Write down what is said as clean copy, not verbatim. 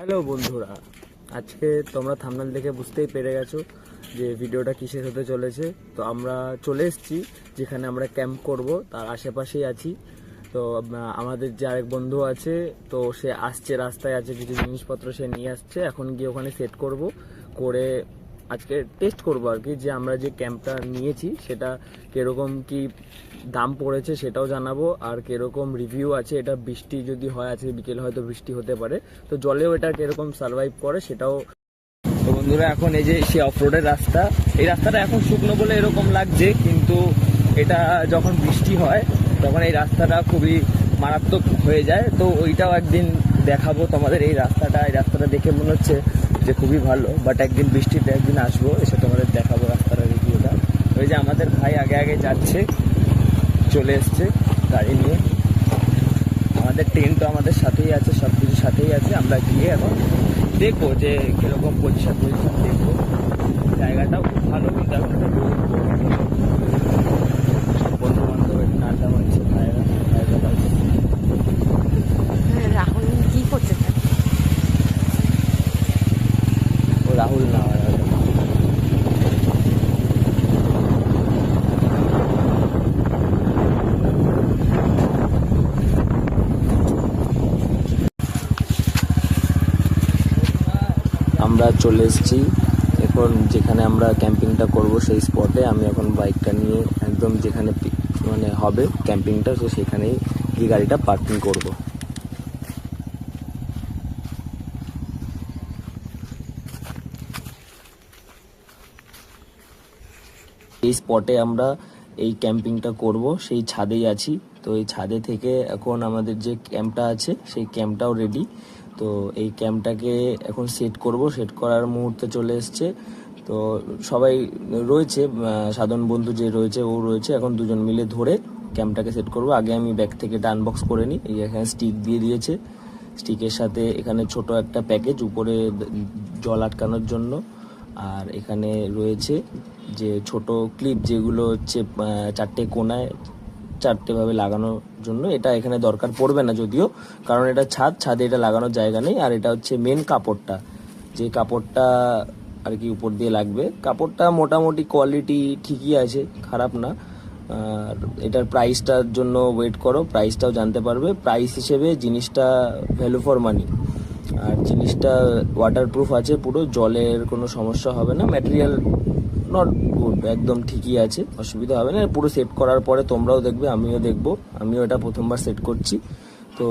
Hello বন্ধুরা, আজকে তোমরা থাম্বনেল দেখে বুঝতেই পেরে গেছো যে ভিডিওটা কিসের হতে চলেছে। তো আমরা চলে এসেছি যেখানে আমরা ক্যাম্প করব, তার আশেপাশেই আছি। তো আমাদের যে আরেক বন্ধু আছে, তো সে আসছে, রাস্তায় আছে, কিছু জিনিসপত্র সে নিয়ে আসছে। এখন গিয়ে ওখানে সেট করে আজকে টেস্ট করব আর কি, যে আমরা যে ক্যাম্পটা নিয়েছি সেটা কিরকম কি দাম পড়েছে সেটাও জানাবো, আর কিরকম রিভিউ আছে। এটা বৃষ্টি যদি হয়, আজকে বিকেল হয়তো বৃষ্টি হতে পারে, তো জলেও এটা কিরকম সার্ভাইভ করে সেটাও। তো বন্ধুরা, এখন এই যে সে অফরোডের রাস্তা, এই রাস্তাটা এখন শুকনো বলে এরকম লাগছে, কিন্তু এটা যখন বৃষ্টি হয় তখন এই রাস্তাটা খুবই মারাত্মক হয়ে যায়। তো ওইটাও একদিন দেখাবো তোমাদের। এই রাস্তাটা দেখে মনে হচ্ছে যে খুবই ভালো, বাট একদিন বৃষ্টিতে একদিন আসবো, এসে তোমাদের দেখাবো রাস্তাটা রিভিউটা। ওই যে আমাদের ভাই আগে আগে যাচ্ছে, চলে এসছে গাড়ি নিয়ে। আমাদের টেন্টও আমাদের সাথেই আছে, সব কিছু সাথেই আছে। আমরা গিয়ে এখন দেখবো যে কিরকম পজিশন দেখবো। জায়গাটাও খুব ভালো, কিন্তু এখন বন্ধু বান্ধব আড্ডা মারছে, ভাইরা পাচ্ছে। রাহুল কি করতে থাকে? ও রাহুল না, আমরা চলে এসেছি এখন যেখানে আমরা ক্যাম্পিংটা করব, সেই স্পটে। আমি এখন বাইকটা নিয়ে একদম যেখানে মানে হবে ক্যাম্পিংটা, তো সেখানেই গিয়ে গাড়িটা পার্কিং করব। এই স্পটে আমরা এই ক্যাম্পিংটা করব, সেই ছাদেই আছি। তো এই ছাদে থেকে এখন আমাদের যে ক্যাম্পটা আছে সেই ক্যাম্পটাও রেডি। তো এই ক্যাম্পটাকে এখন সেট করব, সেট করার মুহূর্তে চলে এসছে। তো সবাই রয়েছে, সাধারণ বন্ধু যে রয়েছে ও রয়েছে, এখন দুজন মিলে ধরে ক্যাম্পটাকে সেট করব। আগে আমি ব্যাগ থেকে আনবক্স করে নিই। এই এখানে স্টিক দিয়ে দিয়েছে, স্টিকের সাথে এখানে ছোট একটা প্যাকেজ উপরে জল আটকানোর জন্য। আর এখানে রয়েছে যে ছোট ক্লিপ, যেগুলো হচ্ছে চারটে কোনায় চারটে ভাবে লাগানোর জন্য। এটা এখানে দরকার পড়বে না যদিও, কারণ এটা ছাদে এটা লাগানোর জায়গা নেই। আর এটা হচ্ছে মেন কাপড়টা, যে কাপড়টা আর কি উপর দিয়ে লাগবে। কাপড়টা মোটামুটি কোয়ালিটি ঠিকই আছে, খারাপ না। আর এটার প্রাইসটার জন্য ওয়েট করো, প্রাইসটাও জানতে পারবে। প্রাইস হিসেবে জিনিসটা ভ্যালু ফর মানি। আর জিনিসটা ওয়াটারপ্রুফ আছে, পুরো জলের কোনো সমস্যা হবে না। ম্যাটেরিয়াল নট গুড, একদম ঠিকই আছে, অসুবিধা হবে না। পুরো সেট করার পরে তোমরাও দেখবে, আমিও দেখবো। আমিও এটা প্রথমবার সেট করছি। তো